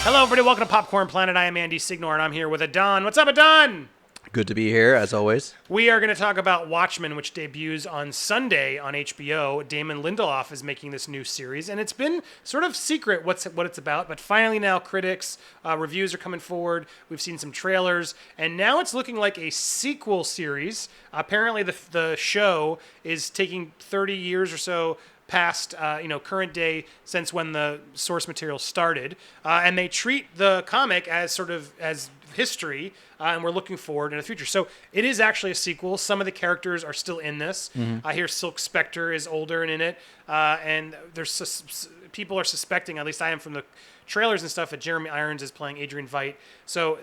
Hello, everybody. Welcome to Popcorn Planet. I am Andy Signor, and I'm here with Adon. What's up, Adon? Good to be here, as always. We are going to talk about Watchmen, which debuts on Sunday on HBO. Damon Lindelof is making this new series, and it's been sort of secret what it's about, but finally now critics, reviews are coming forward. We've seen some trailers, and now it's looking like a sequel series. Apparently, the show is taking 30 years or so past current day since when the source material started, and they treat the comic as sort of as history, and we're looking forward in the future. So it is actually a sequel. Some of the characters are still in this. I hear Silk Spectre is older and in it, and there's people are suspecting, at least I am from the trailers and stuff, that Jeremy Irons is playing Adrian Veidt. So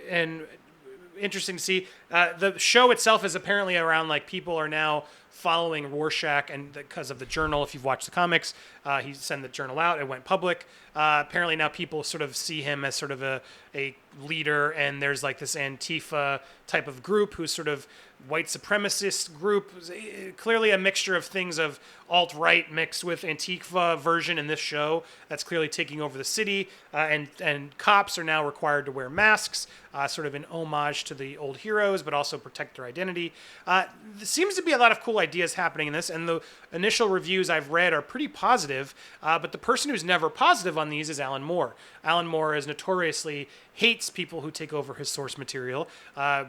and interesting to see. The show itself is apparently around like people are now following Rorschach, and because of the journal, if you've watched the comics, he sent the journal out, it went public. Apparently now people sort of see him as sort of a leader, and there's like this Antifa type of group who's sort of white supremacist group, clearly a mixture of things of alt-right mixed with Antifa version in this show that's clearly taking over the city, and cops are now required to wear masks, sort of an homage to the old heroes, but also protect their identity. There seems to be a lot of cool ideas happening in this, and the initial reviews I've read are pretty positive, but the person who's never positive on these is Alan Moore. Alan Moore is notoriously hates people who take over his source material,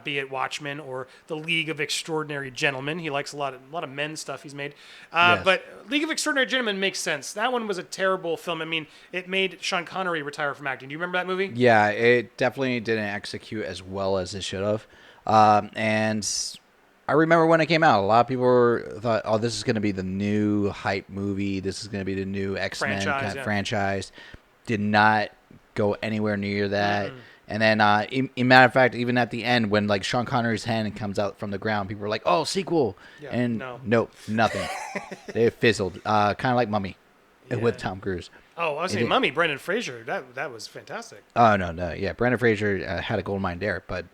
be it Watchmen or The League of Extraordinary Gentlemen. He likes a lot of men's stuff he's made. Yes. But League of Extraordinary Gentlemen makes sense. That one was a terrible film. I mean, it made Sean Connery retire from acting. Do you remember that movie? Yeah, it definitely didn't execute as well as it should have. And I remember when it came out, a lot of people thought, oh, this is going to be the new hype movie. This is going to be the new X-Men franchise. Did not go anywhere near that. And then, in matter of fact, even at the end, when like Sean Connery's hand comes out from the ground, people were like, "Oh, sequel!" Yeah, and no. nope, nothing. They fizzled, kind of like Mummy with Tom Cruise. Oh, I was saying Mummy, Brendan Fraser. That was fantastic. Oh no, yeah, Brendan Fraser had a gold mine there, but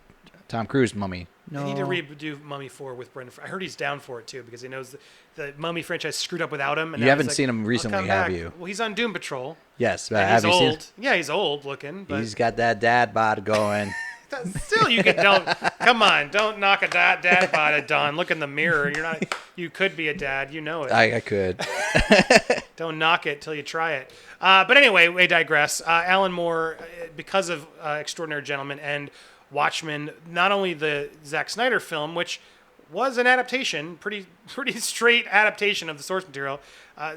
Tom Cruise Mummy. No. I need to redo Mummy 4 with Brendan. I heard he's down for it too because he knows the Mummy franchise screwed up without him. And you haven't seen him recently, have you? Well, he's on Doom Patrol. Yes, but have he's you old. seen? Yeah, he's old looking. But he's got that dad bod going. Still, come on, don't knock a dad bod at Don. Look in the mirror. You could be a dad. You know it. I could. Don't knock it till you try it. But anyway, we digress. Alan Moore, because of Extraordinary Gentlemen and Watchmen, not only the Zack Snyder film, which was an adaptation, pretty straight adaptation of the source material.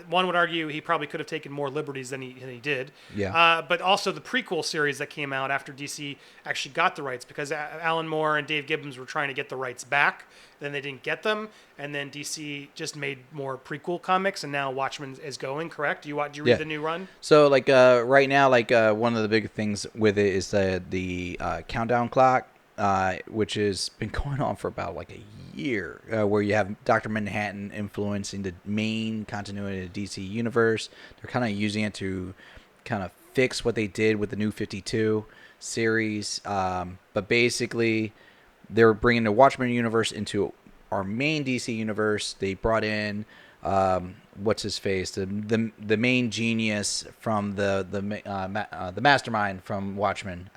One would argue he probably could have taken more liberties than he did. Yeah. But also the prequel series that came out after DC actually got the rights, because Alan Moore and Dave Gibbons were trying to get the rights back. Then they didn't get them, and then DC just made more prequel comics, and now Watchmen is going. Correct? Do you read the new run? So like right now, like one of the big things with it is the countdown clock, which has been going on for about like a year, where you have Dr. Manhattan influencing the main continuity of the DC universe. They're kind of using it to kind of fix what they did with the New 52 series, but basically they're bringing the Watchmen universe into our main DC universe. They brought in what's his face, the main genius from the mastermind from Watchmen.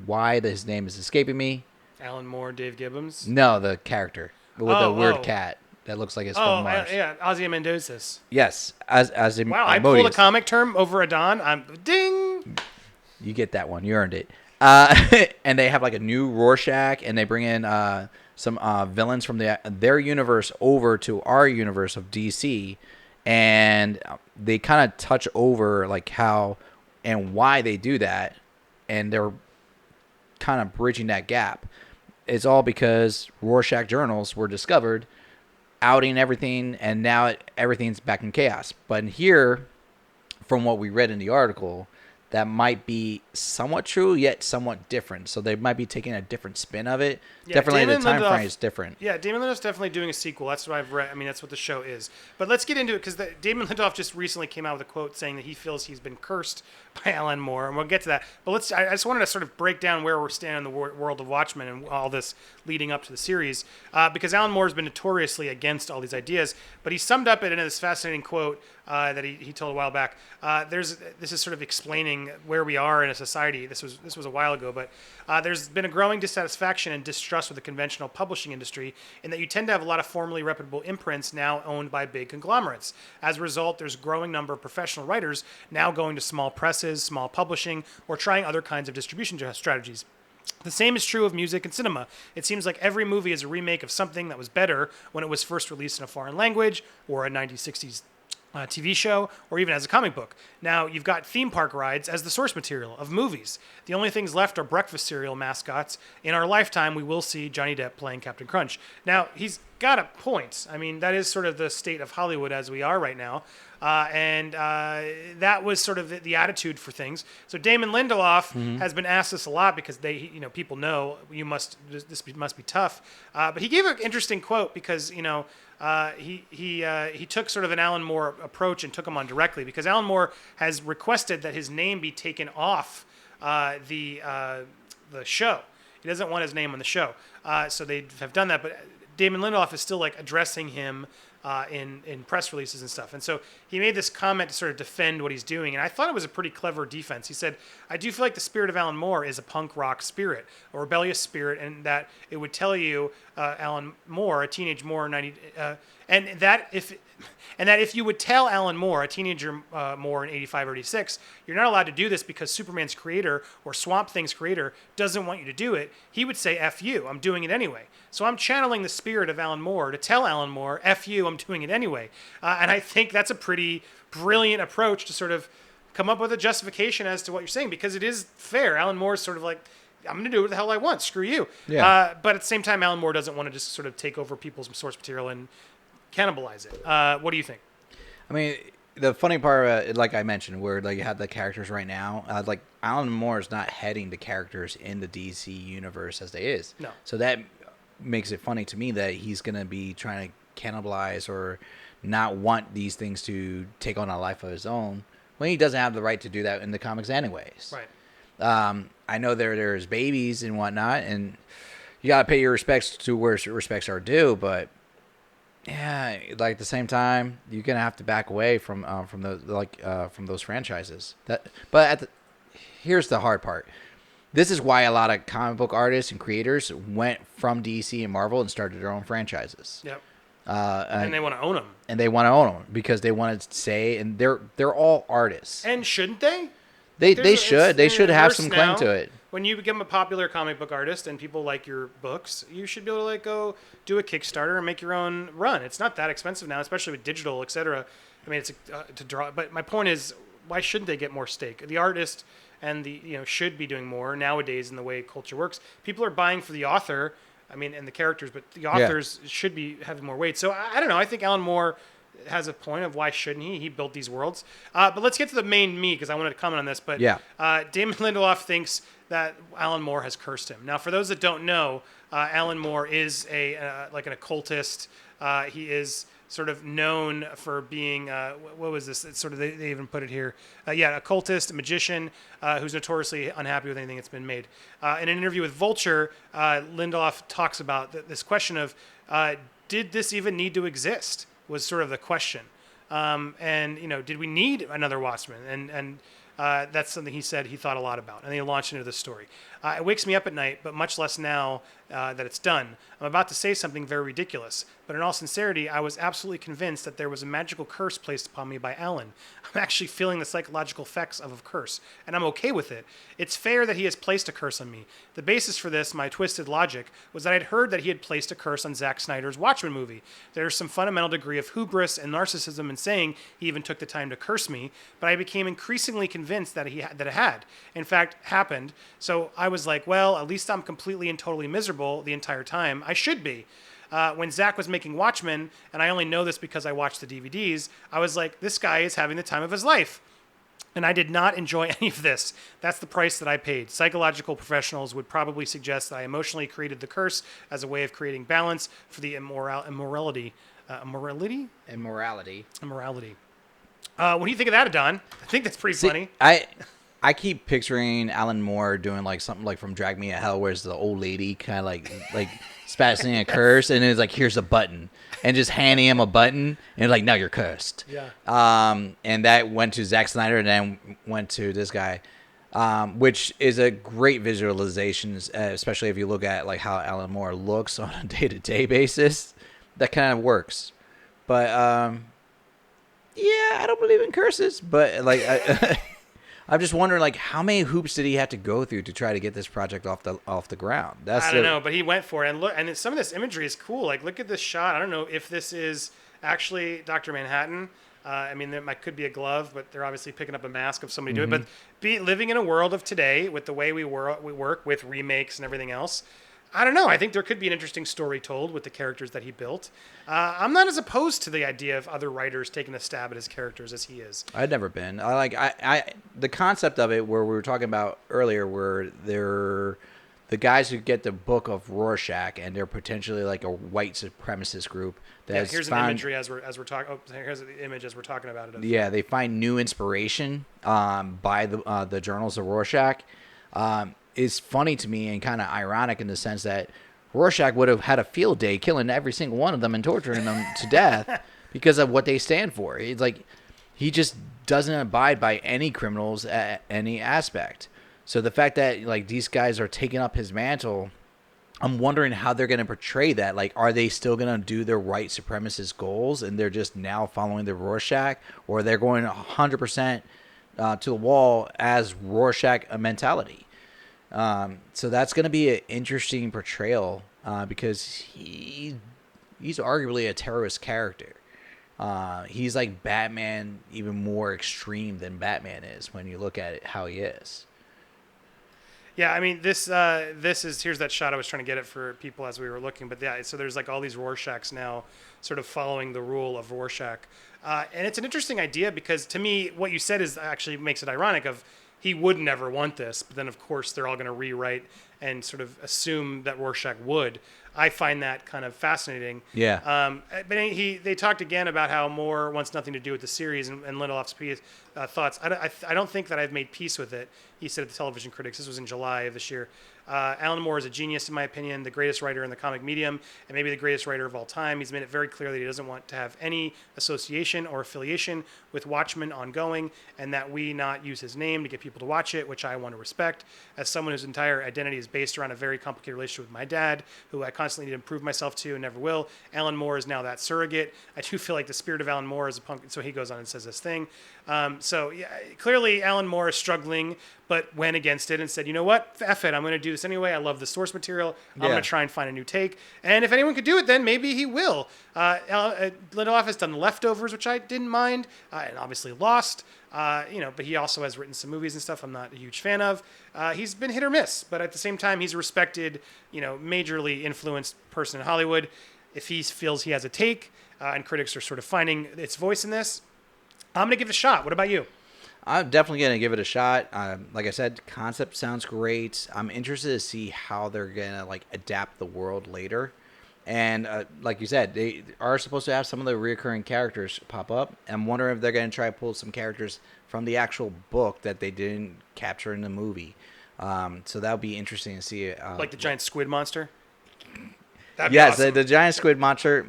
Why his name is escaping me? Alan Moore, Dave Gibbons? No, the character with the weird cat that looks like it's from Mars. Yeah, Ozymandias. Yes, as in wow, I pulled a comic term over Adon. I'm ding. You get that one. You earned it. And they have like a new Rorschach, and they bring in some villains from their universe over to our universe of DC, and they kind of touch over like how and why they do that, and they're kind of bridging that gap. It's all because Rorschach journals were discovered, outing everything, and now everything's back in chaos. But here, from what we read in the article, that might be somewhat true, yet somewhat different. So they might be taking a different spin of it. Yeah, definitely the time frame is different. Yeah, Damon Lindelof's definitely doing a sequel. That's what I've read. I mean, that's what the show is. But let's get into it, because Damon Lindelof just recently came out with a quote saying that he feels he's been cursed by Alan Moore, and we'll get to that. But I just wanted to sort of break down where we're standing in the world of Watchmen and all this leading up to the series, because Alan Moore has been notoriously against all these ideas, but he summed up it in this fascinating quote. that he told a while back. This is sort of explaining where we are in a society. This was a while ago, but there's been a growing dissatisfaction and distrust with the conventional publishing industry in that you tend to have a lot of formerly reputable imprints now owned by big conglomerates. As a result, there's a growing number of professional writers now going to small presses, small publishing, or trying other kinds of distribution strategies. The same is true of music and cinema. It seems like every movie is a remake of something that was better when it was first released in a foreign language or a 1960s TV show, or even as a comic book. Now, you've got theme park rides as the source material of movies. The only things left are breakfast cereal mascots. In our lifetime, we will see Johnny Depp playing Captain Crunch. Now, he's got a point. I mean, that is sort of the state of Hollywood as we are right now. And that was sort of the attitude for things. So Damon Lindelof has been asked this a lot because people know this must be tough. But he gave an interesting quote because, he took sort of an Alan Moore approach and took him on directly because Alan Moore has requested that his name be taken off the show. He doesn't want his name on the show. So they have done that, but Damon Lindelof is still like addressing him in press releases and stuff. And so he made this comment to sort of defend what he's doing. And I thought it was a pretty clever defense. He said, I do feel like the spirit of Alan Moore is a punk rock spirit, a rebellious spirit, and that it would tell you, Alan Moore, a teenage Moore, and that if you would tell Alan Moore, a teenager Moore in 85 or 86, you're not allowed to do this because Superman's creator or Swamp Thing's creator doesn't want you to do it, he would say, F you, I'm doing it anyway. So I'm channeling the spirit of Alan Moore to tell Alan Moore, F you, I'm doing it anyway. And I think that's a pretty brilliant approach to sort of come up with a justification as to what you're saying, because it is fair. Alan Moore is sort of like, I'm going to do what the hell I want. Screw you. Yeah. But at the same time, Alan Moore doesn't want to just sort of take over people's source material and cannibalize it. What do you think? I mean, the funny part, like I mentioned, where like you have the characters right now, like Alan Moore is not heading the characters in the DC universe as they is. No. So that makes it funny to me that he's going to be trying to cannibalize or not want these things to take on a life of his own when he doesn't have the right to do that in the comics anyways. Right. I know there's babies and whatnot, and you got to pay your respects to where respects are due, but yeah, like at the same time, you're gonna have to back away from those franchises. Here's the hard part. This is why a lot of comic book artists and creators went from DC and Marvel and started their own franchises. Yep. And they want to own them. Because they want to say, and they're all artists. And shouldn't they? They should have some claim to it. When you become a popular comic book artist and people like your books, you should be able to like go do a Kickstarter and make your own run. It's not that expensive now, especially with digital, etc. I mean, it's to draw. But my point is, why shouldn't they get more stake? The artist and should be doing more nowadays in the way culture works. People are buying for the author. I mean, and the characters, but the authors should be having more weight. So I don't know. I think Alan Moore has a point of why shouldn't he? He built these worlds. But let's get to the main meat because I wanted to comment on this. But Damon Lindelof thinks that Alan Moore has cursed him. Now, for those that don't know, Alan Moore is like an occultist. He is sort of known for being what was this? It's sort of they even put it here. Occultist, a magician who's notoriously unhappy with anything that's been made. In an interview with Vulture, Lindelof talks about this question of did this even need to exist? Was sort of the question. Did we need another Watchmen? And that's something he said he thought a lot about. And he launched into this story. It wakes me up at night, but much less now that it's done. I'm about to say something very ridiculous, but in all sincerity, I was absolutely convinced that there was a magical curse placed upon me by Alan. I'm actually feeling the psychological effects of a curse, and I'm okay with it. It's fair that he has placed a curse on me. The basis for this, my twisted logic, was that I'd heard that he had placed a curse on Zack Snyder's Watchmen movie. There's some fundamental degree of hubris and narcissism in saying he even took the time to curse me, but I became increasingly convinced that it had. In fact, happened. So I was like, well, at least I'm completely and totally miserable the entire time. I should be. When Zach was making Watchmen, and I only know this because I watched the DVDs, I was like, this guy is having the time of his life. And I did not enjoy any of this. That's the price that I paid. Psychological professionals would probably suggest that I emotionally created the curse as a way of creating balance for the immorality. Immorality. What What do you think of that, Adon? I think that's pretty funny. I keep picturing Alan Moore doing like something like from Drag Me to Hell, where it's the old lady kind of like spazzing a curse, and it's like, here's a button, and just handing him a button, and like, now you're cursed. Yeah. And that went to Zack Snyder, and then went to this guy, which is a great visualization, especially if you look at like how Alan Moore looks on a day-to-day basis. That kind of works, but yeah, I don't believe in curses, but like. I'm just wondering, like, how many hoops did he have to go through to try to get this project off the ground? I don't know, but he went for it. And look, and some of this imagery is cool. Like, look at this shot. I don't know if this is actually Dr. Manhattan. I mean, there could be a glove, but they're obviously picking up a mask of somebody doing it. But living in a world of today with the way we work with remakes and everything else, I don't know. I think there could be an interesting story told with the characters that he built. I'm not as opposed to the idea of other writers taking a stab at his characters as he is. I've never been. I the concept of it, where we were talking about earlier, where they're the guys who get the book of Rorschach, and they're potentially like a white supremacist group. Here's an imagery as we're talking. Oh, here's the image as we're talking about it. Yeah, they find new inspiration by the journals of Rorschach. Is funny to me and kind of ironic in the sense that Rorschach would have had a field day killing every single one of them and torturing them to death because of what they stand for. It's like he just doesn't abide by any criminals at any aspect. So the fact that like these guys are taking up his mantle, I'm wondering how they're going to portray that. Like, are they still going to do their white supremacist goals and they're just now following the Rorschach, or they're going 100% to the wall as Rorschach mentality? So that's going to be an interesting portrayal because he's arguably a terrorist character. He's like Batman, even more extreme than Batman is when you look at it, how he is. Yeah, I mean, this is, here's that shot I was trying to get it for people as we were looking, but yeah, so there's like all these Rorschachs now sort of following the rule of Rorschach. And it's an interesting idea because to me, what you said is actually makes it ironic of he would never want this, but then of course they're all going to rewrite and sort of assume that Rorschach would. I find that kind of fascinating. Yeah. But they talked again about how Moore wants nothing to do with the series and Lindelof's thoughts. I don't think that I've made peace with it. He said at the Television Critics, this was in July of this year. Alan Moore is a genius, in my opinion, the greatest writer in the comic medium, and maybe the greatest writer of all time. He's made it very clear that he doesn't want to have any association or affiliation with Watchmen ongoing, and that we not use his name to get people to watch it, which I want to respect. As someone whose entire identity is based around a very complicated relationship with my dad, who I constantly need to improve myself to and never will, Alan Moore is now that surrogate. I do feel like the spirit of Alan Moore is a punk, so he goes on and says this thing. So yeah, clearly Alan Moore is struggling, but went against it and said, you know what, F it, I'm going to do this anyway. I love the source material. I'm going to try and find a new take. And if anyone could do it, then maybe he will. Lindelof has done The Leftovers, which I didn't mind, and obviously Lost. But he also has written some movies and stuff I'm not a huge fan of. He's been hit or miss, but at the same time, he's a respected, majorly influenced person in Hollywood. If he feels he has a take, and critics are sort of finding its voice in this, I'm going to give it a shot. What about you? I'm definitely going to give it a shot. Like I said, concept sounds great. I'm interested to see how they're going to like adapt the world later. And like you said, they are supposed to have some of the recurring characters pop up. I'm wondering if they're going to try to pull some characters from the actual book that they didn't capture in the movie. So that would be interesting to see. Like the giant squid monster? Yes, awesome. the giant squid monster.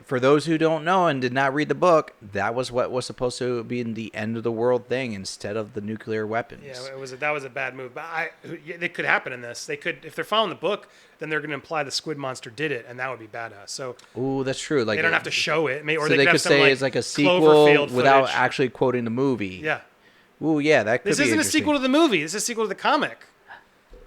For those who don't know and did not read the book, that was what was supposed to be in the end of the world thing instead of the nuclear weapons. Yeah, that was a bad move. But it could happen in this. They could, if they're following the book, then they're going to imply the squid monster did it, and that would be badass. So, ooh, that's true. Like they don't have to show it, or so they could say it's like a sequel without actually quoting the movie. Yeah. Ooh, yeah, that could be. This isn't a sequel to the movie. This is a sequel to the comic.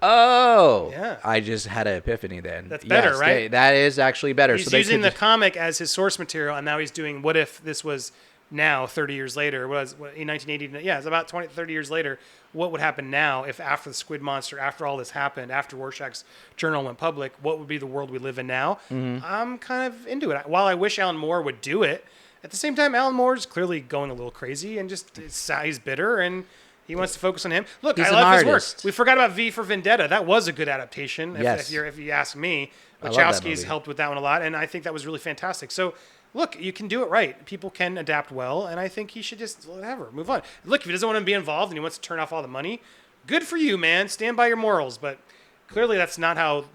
Oh, yeah. I just had an epiphany then. That's better, right? That is actually better. He's using the comic as his source material, and now he's doing what if this was now 30 years later, in 1980, yeah, it's about 30 years later, what would happen now if after the squid monster, after all this happened, after Rorschach's journal went public, what would be the world we live in now? Mm-hmm. I'm kind of into it. While I wish Alan Moore would do it, at the same time, Alan Moore's clearly going a little crazy and just he's bitter and he wants to focus on him. Look, I love his work. We forgot about V for Vendetta. That was a good adaptation, if you ask me. Wachowski's helped with that one a lot, and I think that was really fantastic. So look, you can do it right. People can adapt well, and I think he should just whatever move on. Look, if he doesn't want to be involved and he wants to turn off all the money, good for you, man. Stand by your morals. But clearly, that's not how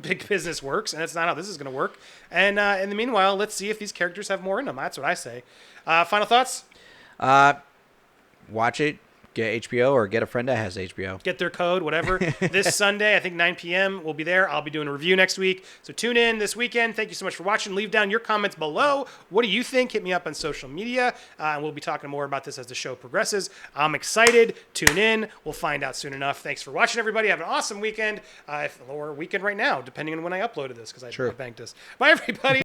big business works, and that's not how this is going to work. And in the meanwhile, let's see if these characters have more in them. That's what I say. Final thoughts? Watch it. Get HBO or get a friend that has HBO. Get their code, whatever. This Sunday, I think 9 p.m. we'll be there. I'll be doing a review next week. So tune in this weekend. Thank you so much for watching. Leave down your comments below. What do you think? Hit me up on social media. And we'll be talking more about this as the show progresses. I'm excited. Tune in. We'll find out soon enough. Thanks for watching, everybody. Have an awesome weekend. Or weekend right now, depending on when I uploaded this, because I banked this. Bye, everybody.